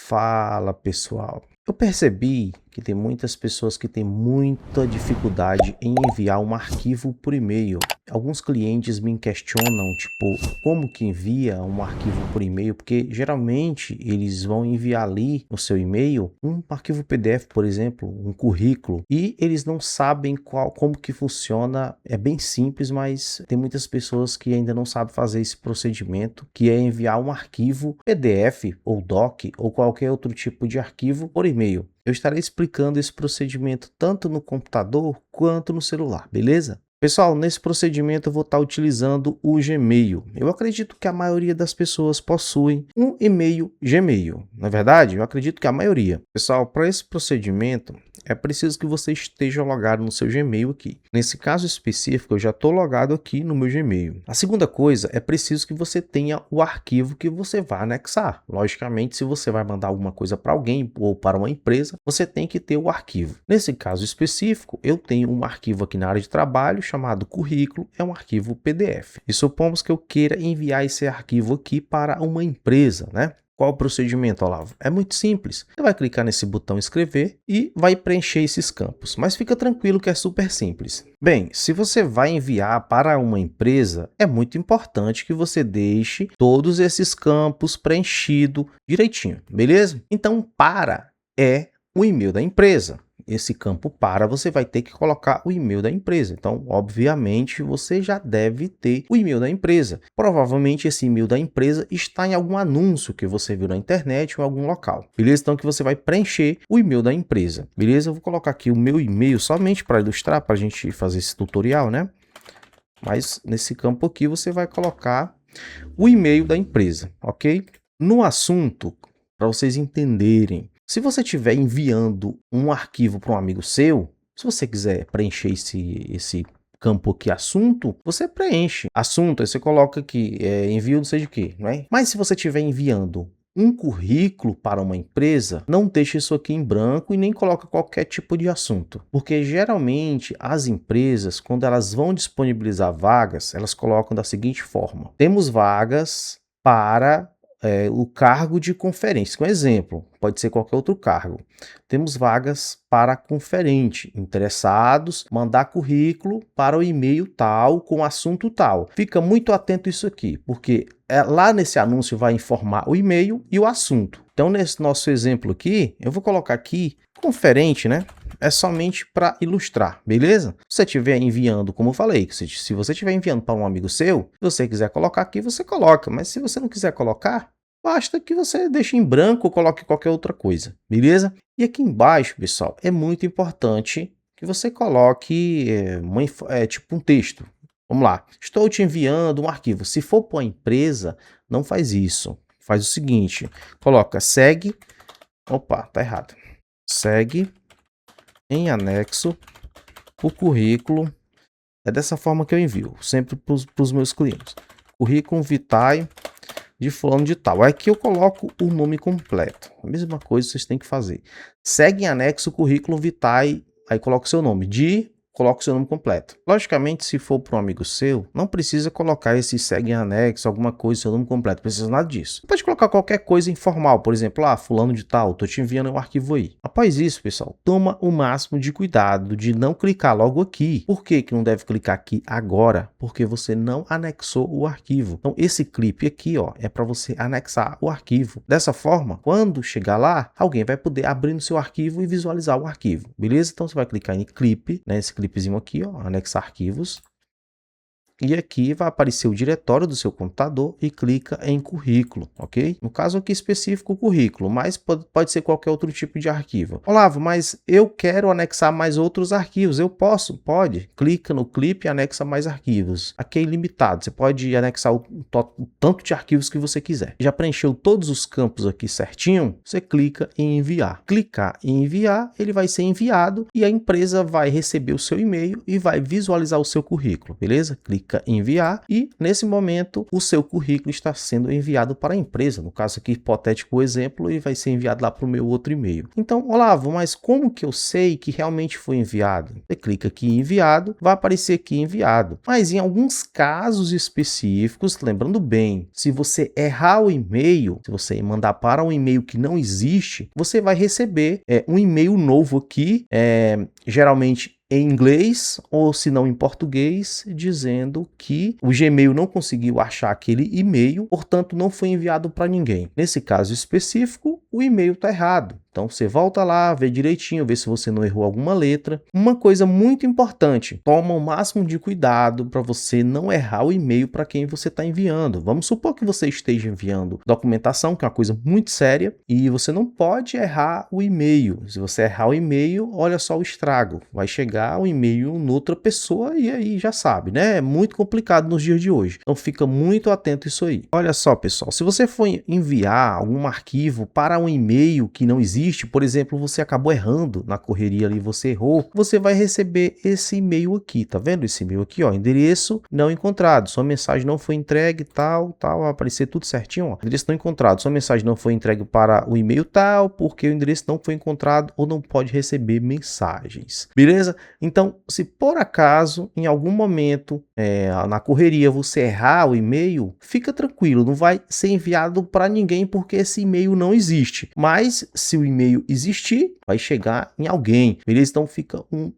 Fala pessoal, eu percebi que tem muitas pessoas que têm muita dificuldade em enviar um arquivo por e-mail. Alguns clientes me questionam, tipo, como que envia um arquivo por e-mail? Porque geralmente eles vão enviar ali no seu e-mail um arquivo PDF, por exemplo, um currículo, e eles não sabem como que funciona. É bem simples, mas tem muitas pessoas que ainda não sabem fazer esse procedimento, que é enviar um arquivo PDF ou doc ou qualquer outro tipo de arquivo por e-mail. Eu estarei explicando esse procedimento tanto no computador quanto no celular, beleza? Pessoal, nesse procedimento eu vou estar utilizando o Gmail. Eu acredito que a maioria das pessoas possuem um e-mail Gmail. Na verdade, eu acredito que a maioria. Pessoal, para esse procedimento é preciso que você esteja logado no seu Gmail aqui. Nesse caso específico, eu já estou logado aqui no meu Gmail. A segunda coisa, é preciso que você tenha o arquivo que você vai anexar. Logicamente, se você vai mandar alguma coisa para alguém ou para uma empresa, você tem que ter o arquivo. Nesse caso específico, eu tenho um arquivo aqui na área de trabalho chamado currículo, é um arquivo PDF. E supomos que eu queira enviar esse arquivo aqui para uma empresa, né? Qual o procedimento, Olavo? É muito simples. Você vai clicar nesse botão escrever e vai preencher esses campos. Mas fica tranquilo que é super simples. Bem, se você vai enviar para uma empresa, é muito importante que você deixe todos esses campos preenchidos direitinho, beleza? Então, para é o e-mail da empresa. Esse campo para, você vai ter que colocar o e-mail da empresa. Então, obviamente, você já deve ter o e-mail da empresa. Provavelmente, esse e-mail da empresa está em algum anúncio que você viu na internet ou em algum local. Beleza? Então, que você vai preencher o e-mail da empresa. Beleza? Eu vou colocar aqui o meu e-mail somente para ilustrar, para a gente fazer esse tutorial, né? Mas, nesse campo aqui, você vai colocar o e-mail da empresa, ok? No assunto, para vocês entenderem, se você estiver enviando um arquivo para um amigo seu, se você quiser preencher esse campo aqui, assunto, você preenche. Assunto, aí você coloca aqui, envio não sei de quê, não é? Mas se você estiver enviando um currículo para uma empresa, não deixe isso aqui em branco e nem coloca qualquer tipo de assunto. Porque geralmente as empresas, quando elas vão disponibilizar vagas, elas colocam da seguinte forma: temos vagas para o cargo de conferência. Um exemplo, pode ser qualquer outro cargo. Temos vagas para conferente, interessados, mandar currículo para o e-mail tal, com assunto tal. Fica muito atento a isso aqui, porque lá nesse anúncio vai informar o e-mail e o assunto. Então, nesse nosso exemplo aqui, eu vou colocar aqui conferente, né? É somente para ilustrar, beleza? Se você estiver enviando, como eu falei, se você estiver enviando para um amigo seu, se você quiser colocar aqui, você coloca. Mas se você não quiser colocar, basta que você deixe em branco ou coloque qualquer outra coisa, beleza? E aqui embaixo, pessoal, é muito importante que você coloque tipo um texto. Vamos lá. Estou te enviando um arquivo. Se for para uma empresa, não faz isso. Faz o seguinte, coloca segue. Opa, tá errado. Segue em anexo o currículo. É dessa forma que eu envio, sempre para os meus clientes. Currículo vitae de fulano de tal. Aqui eu coloco o nome completo. A mesma coisa vocês têm que fazer. Segue em anexo o currículo vitae, aí coloca o seu nome. Coloca o seu nome completo. Logicamente, se for para um amigo seu, não precisa colocar esse segue em anexo, alguma coisa, seu nome completo. Não precisa nada disso. Pode colocar qualquer coisa informal. Por exemplo, fulano de tal, tô te enviando um arquivo aí. Após isso, pessoal, toma o máximo de cuidado de não clicar logo aqui. Por que não deve clicar aqui agora? Porque você não anexou o arquivo. Então, esse clipe aqui, é para você anexar o arquivo. Dessa forma, quando chegar lá, alguém vai poder abrir no seu arquivo e visualizar o arquivo. Beleza? Então, você vai clicar em clipe, né? Esse clipezinho aqui, anexar arquivos. E aqui vai aparecer o diretório do seu computador e clica em currículo, ok? No caso aqui específico, o currículo, mas pode ser qualquer outro tipo de arquivo. Olavo, mas eu quero anexar mais outros arquivos, eu posso? Pode. Clica no clipe e anexa mais arquivos. Aqui é ilimitado, você pode anexar o tanto de arquivos que você quiser. Já preencheu todos os campos aqui certinho? Você clica em enviar. Clicar em enviar, ele vai ser enviado e a empresa vai receber o seu e-mail e vai visualizar o seu currículo, beleza? Clica clica em enviar e, nesse momento, o seu currículo está sendo enviado para a empresa. No caso aqui, hipotético exemplo, e vai ser enviado lá para o meu outro e-mail. Então, Olavo, mas como que eu sei que realmente foi enviado? Você clica aqui em enviado, vai aparecer aqui enviado. Mas em alguns casos específicos, lembrando bem, se você errar o e-mail, se você mandar para um e-mail que não existe, você vai receber um e-mail novo aqui, geralmente em inglês ou se não em português, dizendo que o Gmail não conseguiu achar aquele e-mail, portanto não foi enviado para ninguém. Nesse caso específico, o e-mail está errado. Então você volta lá, vê direitinho, vê se você não errou alguma letra. Uma coisa muito importante, toma o máximo de cuidado para você não errar o e-mail para quem você está enviando. Vamos supor que você esteja enviando documentação, que é uma coisa muito séria, e você não pode errar o e-mail. Se você errar o e-mail, olha só o estrago. Vai chegar o e-mail em outra pessoa e aí já sabe, né? É muito complicado nos dias de hoje. Então fica muito atento a isso aí. Olha só, pessoal, se você for enviar algum arquivo para um e-mail que não existe, por exemplo, você acabou errando na correria ali, você errou, você vai receber esse e-mail aqui, tá vendo esse e-mail aqui, ó, endereço não encontrado, sua mensagem não foi entregue, tal, vai aparecer tudo certinho, ó, endereço não encontrado, sua mensagem não foi entregue para o e-mail tal, porque o endereço não foi encontrado ou não pode receber mensagens, beleza? Então, se por acaso, em algum momento, na correria, você errar o e-mail, fica tranquilo, não vai ser enviado para ninguém porque esse e-mail não existe, mas se o e-mail existir, vai chegar em alguém, beleza? Então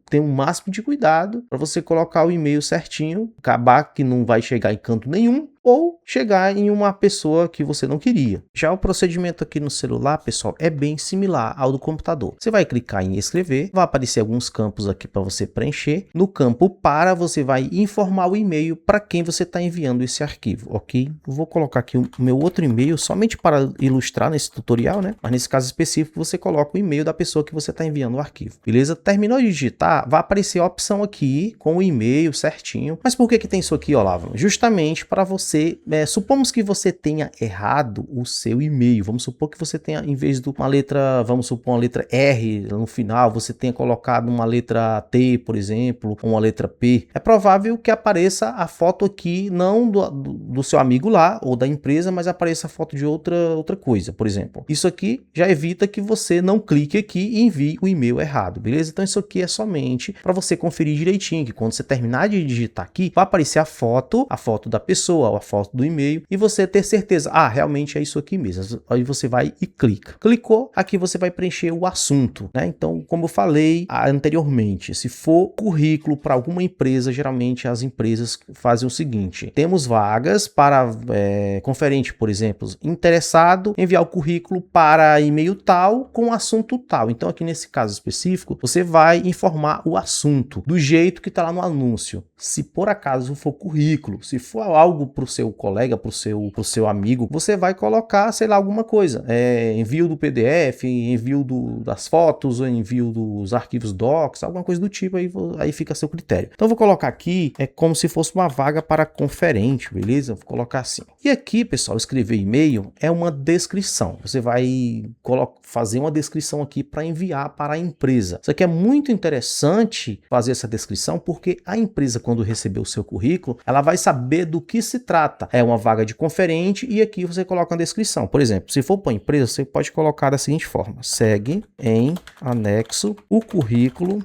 tem um máximo de cuidado para você colocar o e-mail certinho, acabar que não vai chegar em canto nenhum, ou chegar em uma pessoa que você não queria. Já o procedimento aqui no celular, pessoal, é bem similar ao do computador. Você vai clicar em escrever, vai aparecer alguns campos aqui para você preencher. No campo para, você vai informar o e-mail para quem você está enviando esse arquivo, ok? Eu vou colocar aqui o meu outro e-mail somente para ilustrar nesse tutorial, né? Mas nesse caso específico, você coloca o e-mail da pessoa que você está enviando o arquivo, beleza? Terminou de digitar, vai aparecer a opção aqui com o e-mail certinho. Mas por que tem isso aqui, Olavo? Justamente para você supomos que você tenha errado o seu e-mail, vamos supor que você tenha, em vez de uma letra, vamos supor uma letra R no final, você tenha colocado uma letra T, por exemplo, ou uma letra P, é provável que apareça a foto aqui, não do seu amigo lá, ou da empresa, mas apareça a foto de outra coisa, por exemplo. Isso aqui já evita que você não clique aqui e envie o e-mail errado, beleza? Então isso aqui é somente para você conferir direitinho, que quando você terminar de digitar aqui, vai aparecer a foto da pessoa, a foto do e-mail, e você ter certeza, realmente é isso aqui mesmo. Aí você vai e clica. Clicou, aqui você vai preencher o assunto, né? Então, como eu falei anteriormente, se for currículo para alguma empresa, geralmente as empresas fazem o seguinte: temos vagas para conferente, por exemplo, interessado, enviar o currículo para e-mail tal com assunto tal. Então, aqui nesse caso específico, você vai informar o assunto do jeito que está lá no anúncio. Se por acaso for currículo, se for algo para o seu colega, para o seu amigo, você vai colocar, sei lá, alguma coisa. Envio do PDF, envio das fotos, ou envio dos arquivos docs, alguma coisa do tipo, aí fica a seu critério. Então eu vou colocar aqui, como se fosse uma vaga para conferente, beleza? Vou colocar assim. E aqui, pessoal, escrever e-mail é uma descrição. Você vai fazer uma descrição aqui para enviar para a empresa. Isso aqui é muito interessante fazer essa descrição, porque a empresa, quando receber o seu currículo, ela vai saber do que se trata. É uma vaga de conferente e aqui você coloca uma descrição. Por exemplo, se for para a empresa, você pode colocar da seguinte forma: segue em anexo o currículo,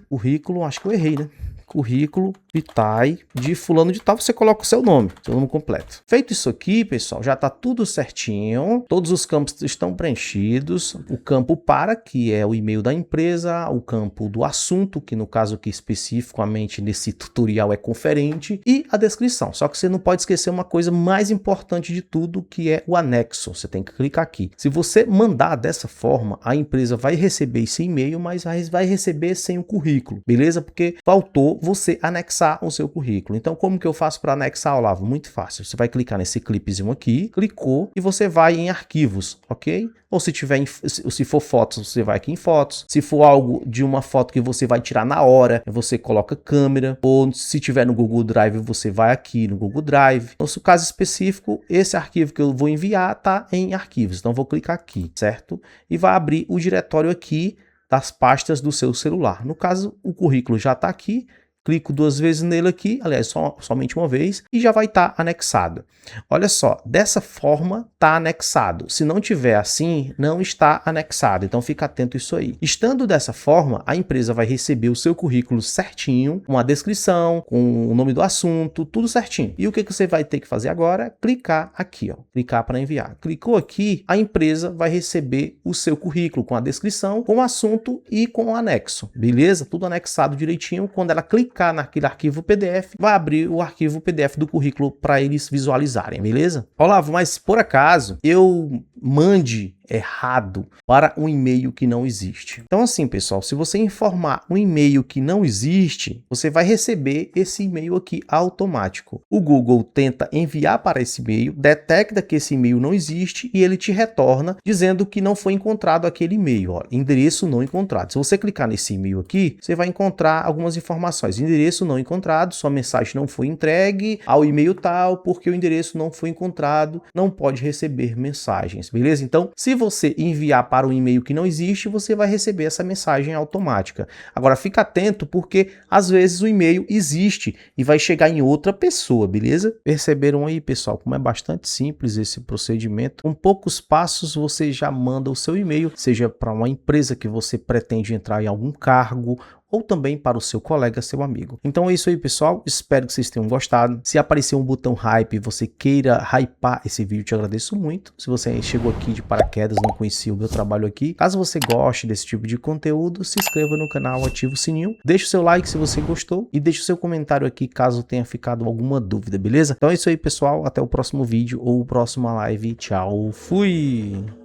acho que eu errei, né? Currículo vitae de fulano de tal, você coloca o seu nome completo. Feito isso aqui, pessoal, já está tudo certinho, todos os campos estão preenchidos, o campo para, que é o e-mail da empresa, o campo do assunto, que no caso aqui especificamente nesse tutorial é conferente, e a descrição. Só que você não pode esquecer uma coisa mais importante de tudo, que é o anexo. Você tem que clicar aqui. Se você mandar dessa forma, a empresa vai receber esse e-mail, mas vai receber sem o currículo, beleza? Porque faltou você anexar o seu currículo. Então, como que eu faço para anexar, Olavo? Muito fácil. Você vai clicar nesse clipezinho aqui, clicou e você vai em arquivos, ok? Ou se for fotos, você vai aqui em fotos. Se for algo de uma foto que você vai tirar na hora, você coloca câmera. Ou se tiver no Google Drive, você vai aqui no Google Drive. No seu caso específico, esse arquivo que eu vou enviar está em arquivos. Então, vou clicar aqui, certo? E vai abrir o diretório aqui das pastas do seu celular. No caso, o currículo já está aqui. clico 2 vezes nele aqui, aliás, somente uma vez, e já vai estar anexado. Olha só, dessa forma está anexado. Se não tiver assim, não está anexado. Então fica atento a isso aí. Estando dessa forma, a empresa vai receber o seu currículo certinho, com a descrição, com o nome do assunto, tudo certinho. E o que você vai ter que fazer agora? Clicar aqui, ó. Clicar para enviar. Clicou aqui, a empresa vai receber o seu currículo com a descrição, com o assunto e com o anexo. Beleza? Tudo anexado direitinho. Quando ela clicar naquele arquivo PDF, vai abrir o arquivo PDF do currículo para eles visualizarem, beleza? Olavo, mas por acaso eu mande errado para um e-mail que não existe. Então assim, pessoal, se você informar um e-mail que não existe, você vai receber esse e-mail aqui automático. O Google tenta enviar para esse e-mail, detecta que esse e-mail não existe e ele te retorna dizendo que não foi encontrado aquele e-mail, ó, endereço não encontrado. Se você clicar nesse e-mail aqui, você vai encontrar algumas informações. Endereço não encontrado, sua mensagem não foi entregue ao e-mail tal, porque o endereço não foi encontrado, não pode receber mensagens, beleza? Então, se você enviar para um e-mail que não existe, você vai receber essa mensagem automática. Agora, fica atento porque às vezes o e-mail existe e vai chegar em outra pessoa, beleza? Perceberam aí, pessoal, como é bastante simples esse procedimento? Com poucos passos você já manda o seu e-mail, seja para uma empresa que você pretende entrar em algum cargo, ou também para o seu colega, seu amigo. Então é isso aí, pessoal. Espero que vocês tenham gostado. Se aparecer um botão hype e você queira hypar esse vídeo, te agradeço muito. Se você chegou aqui de paraquedas, não conhecia o meu trabalho aqui, caso você goste desse tipo de conteúdo, se inscreva no canal, ative o sininho, deixe o seu like se você gostou e deixe o seu comentário aqui caso tenha ficado alguma dúvida, beleza? Então é isso aí, pessoal. Até o próximo vídeo ou próxima live. Tchau, fui!